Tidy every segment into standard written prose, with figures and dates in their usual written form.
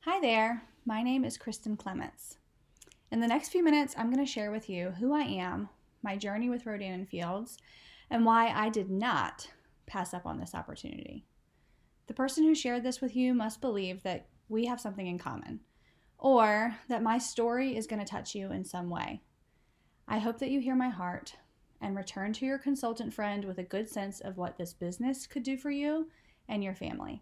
Hi there, my name is Kristen Clements. In the next few minutes, I'm going to share with you who I am, my journey with Rodan and Fields, and why I did not pass up on this opportunity. The person who shared this with you must believe that we have something in common, or that my story is going to touch you in some way. I hope that you hear my heart and return to your consultant friend with a good sense of what this business could do for you and your family.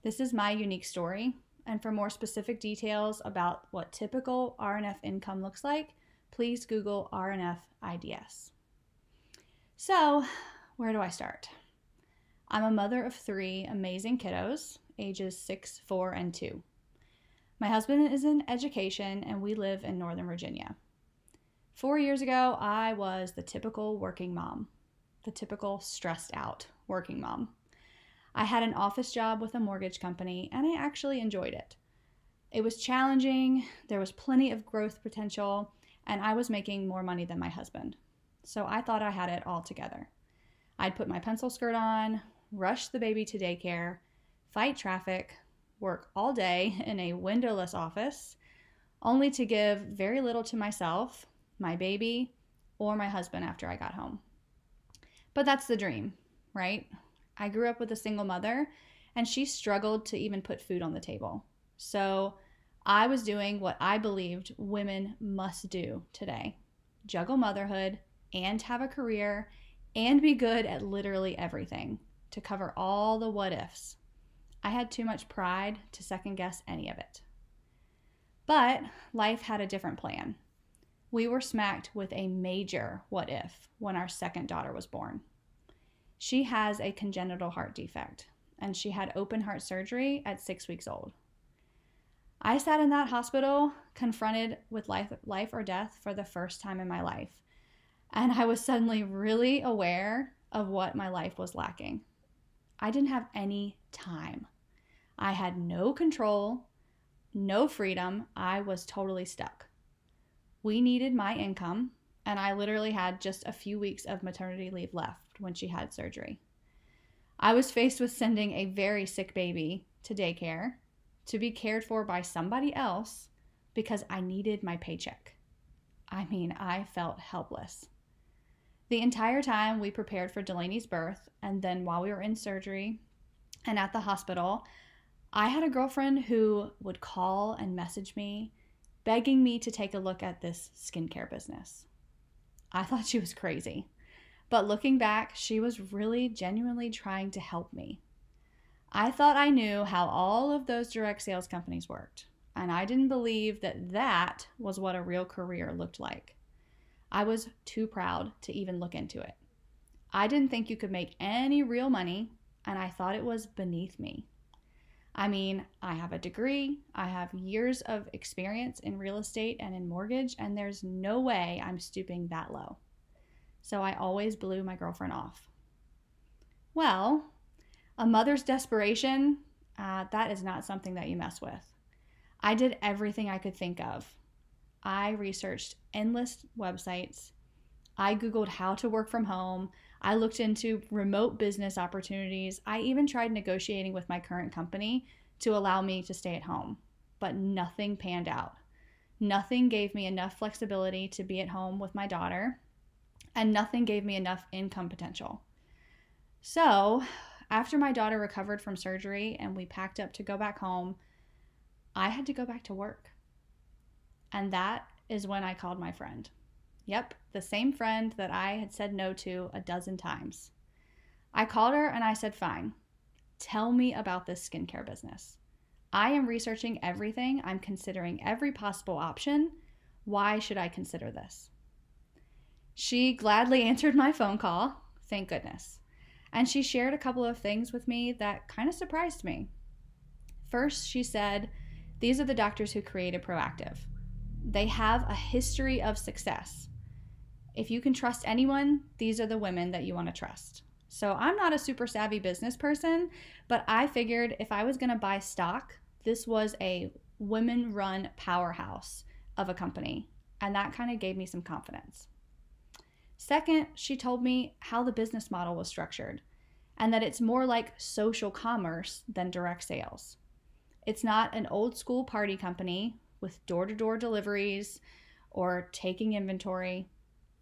This is my unique story, and for more specific details about what typical RNF income looks like, please Google RNF IDS. So, where do I start? I'm a mother of 3 amazing kiddos, ages 6, 4, and 2. My husband is in education, and we live in Northern Virginia. 4 years ago, I was the typical working mom, the typical stressed out working mom. I had an office job with a mortgage company, and I actually enjoyed it. It was challenging, there was plenty of growth potential, and I was making more money than my husband. So I thought I had it all together. I'd put my pencil skirt on, rush the baby to daycare, fight traffic, work all day in a windowless office, only to give very little to myself, my baby, or my husband after I got home. But that's the dream, right? I grew up with a single mother, and she struggled to even put food on the table. So I was doing what I believed women must do today: juggle motherhood and have a career and be good at literally everything to cover all the what ifs. I had too much pride to second guess any of it. But life had a different plan. We were smacked with a major what if when our second daughter was born. She has a congenital heart defect, and she had open heart surgery at 6 weeks old. I sat in that hospital confronted with life or death for the first time in my life, and I was suddenly really aware of what my life was lacking. I didn't have any time. I had no control, no freedom. I was totally stuck. We needed my income, and I literally had just a few weeks of maternity leave left when she had surgery. I was faced with sending a very sick baby to daycare to be cared for by somebody else because I needed my paycheck. I felt helpless. The entire time we prepared for Delaney's birth, and then while we were in surgery and at the hospital, I had a girlfriend who would call and message me, begging me to take a look at this skincare business. I thought she was crazy. But looking back, she was really genuinely trying to help me. I thought I knew how all of those direct sales companies worked, and I didn't believe that that was what a real career looked like. I was too proud to even look into it. I didn't think you could make any real money, and I thought it was beneath me. I have a degree, I have years of experience in real estate and in mortgage, and there's no way I'm stooping that low. So I always blew my girlfriend off. Well, a mother's desperation, that is not something that you mess with. I did everything I could think of. I researched endless websites. I Googled how to work from home. I looked into remote business opportunities. I even tried negotiating with my current company to allow me to stay at home, but nothing panned out. Nothing gave me enough flexibility to be at home with my daughter, and nothing gave me enough income potential. So, after my daughter recovered from surgery and we packed up to go back home, I had to go back to work. And that is when I called my friend. Yep, the same friend that I had said no to a dozen times. I called her and I said, fine, tell me about this skincare business. I am researching everything. I'm considering every possible option. Why should I consider this? She gladly answered my phone call, thank goodness. And she shared a couple of things with me that kind of surprised me. First, she said, these are the doctors who created Proactive. They have a history of success. If you can trust anyone, these are the women that you want to trust. So I'm not a super savvy business person, but I figured if I was going to buy stock, this was a women-run powerhouse of a company. And that kind of gave me some confidence. Second, she told me how the business model was structured and that it's more like social commerce than direct sales. It's not an old school party company with door-to-door deliveries or taking inventory.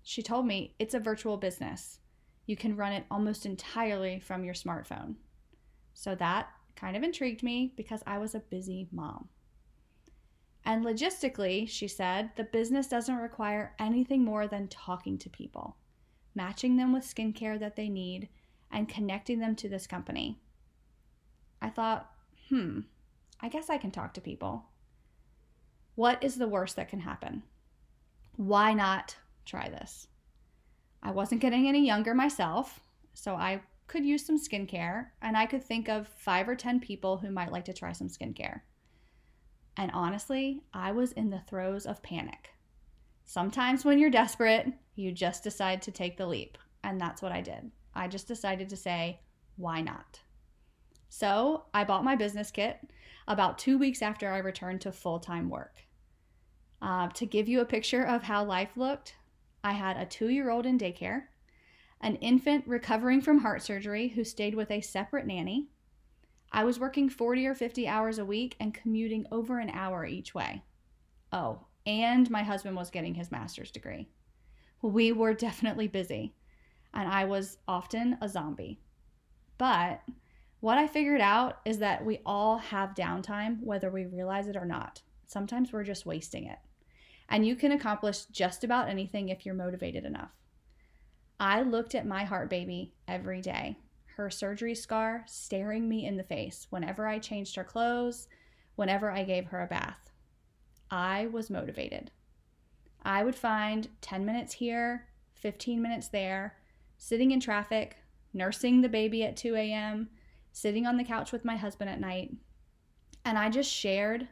She told me it's a virtual business. You can run it almost entirely from your smartphone. So that kind of intrigued me because I was a busy mom. And logistically, she said, the business doesn't require anything more than talking to people, matching them with skincare that they need, and connecting them to this company. I thought, I guess I can talk to people. What is the worst that can happen? Why not try this? I wasn't getting any younger myself, so I could use some skincare, and I could think of 5 or 10 people who might like to try some skincare. And honestly, I was in the throes of panic. Sometimes when you're desperate, you just decide to take the leap, and that's what I did. I just decided to say, why not? So I bought my business kit about 2 weeks after I returned to full-time work. To give you a picture of how life looked, I had a 2-year-old in daycare, an infant recovering from heart surgery who stayed with a separate nanny. I was working 40 or 50 hours a week and commuting over an hour each way. Oh, and my husband was getting his master's degree. We were definitely busy, and I was often a zombie. But what I figured out is that we all have downtime, whether we realize it or not. Sometimes we're just wasting it. And you can accomplish just about anything if you're motivated enough. I looked at my heart baby every day, her surgery scar staring me in the face whenever I changed her clothes, whenever I gave her a bath. I was motivated. I would find 10 minutes here, 15 minutes there, sitting in traffic, nursing the baby at 2 a.m., sitting on the couch with my husband at night, and I just shared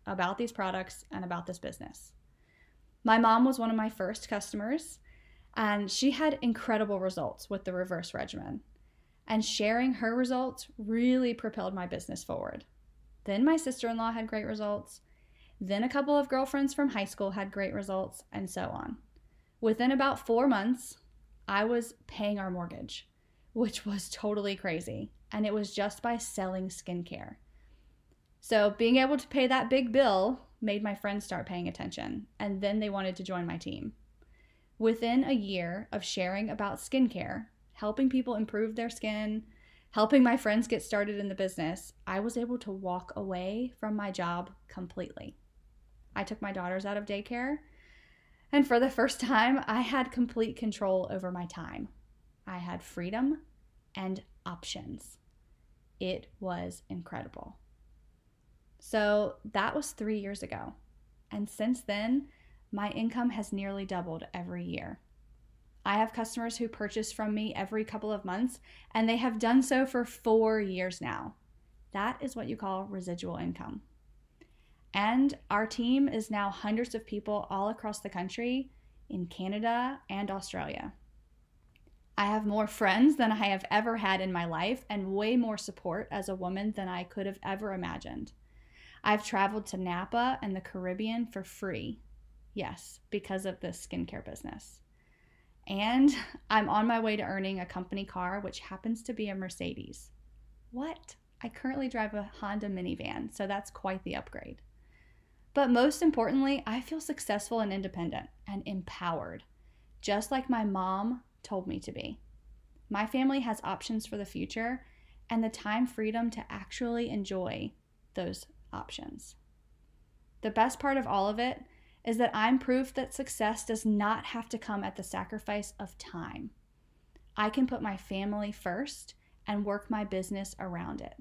about these products and about this business. My mom was one of my first customers, and she had incredible results with the reverse regimen. And sharing her results really propelled my business forward. Then my sister-in-law had great results. Then a couple of girlfriends from high school had great results, and so on. Within about 4 months, I was paying our mortgage, which was totally crazy. And it was just by selling skincare. So being able to pay that big bill made my friends start paying attention, and then they wanted to join my team. Within a year of sharing about skincare, helping people improve their skin, helping my friends get started in the business, I was able to walk away from my job completely. I took my daughters out of daycare, and for the first time, I had complete control over my time. I had freedom and options. It was incredible. So that was 3 years ago. And since then, my income has nearly doubled every year. I have customers who purchase from me every couple of months, and they have done so for 4 years now. That is what you call residual income. And our team is now hundreds of people all across the country, in Canada and Australia. I have more friends than I have ever had in my life, and way more support as a woman than I could have ever imagined. I've traveled to Napa and the Caribbean for free. Yes, because of this skincare business. And I'm on my way to earning a company car, which happens to be a Mercedes. What? I currently drive a Honda minivan, so that's quite the upgrade. But most importantly, I feel successful and independent and empowered, just like my mom told me to be. My family has options for the future and the time freedom to actually enjoy those options. The best part of all of it is that I'm proof that success does not have to come at the sacrifice of time. I can put my family first and work my business around it.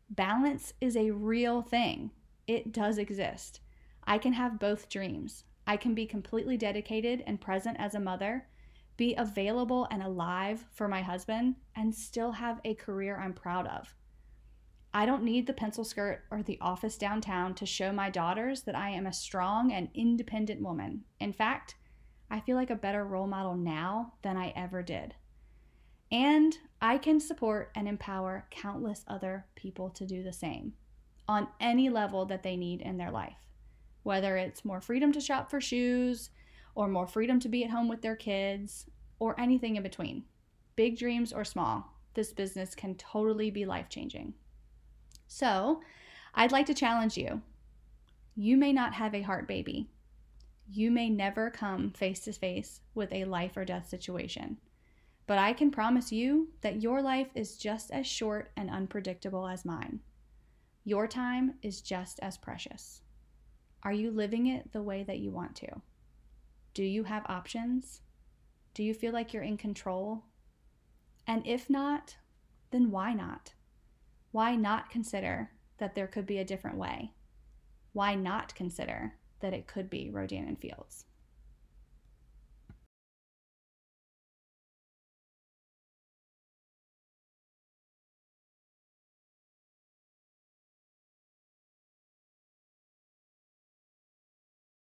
Balance is a real thing. It does exist. I can have both dreams. I can be completely dedicated and present as a mother, be available and alive for my husband, and still have a career I'm proud of. I don't need the pencil skirt or the office downtown to show my daughters that I am a strong and independent woman. In fact, I feel like a better role model now than I ever did. And I can support and empower countless other people to do the same on any level that they need in their life. Whether it's more freedom to shop for shoes, or more freedom to be at home with their kids, or anything in between. Big dreams or small, this business can totally be life-changing. So I'd like to challenge you. You may not have a heart baby. You may never come face to face with a life or death situation. But I can promise you that your life is just as short and unpredictable as mine. Your time is just as precious. Are you living it the way that you want to? Do you have options? Do you feel like you're in control? And if not, then why not? Why not consider that there could be a different way? Why not consider that it could be Rodan and Fields?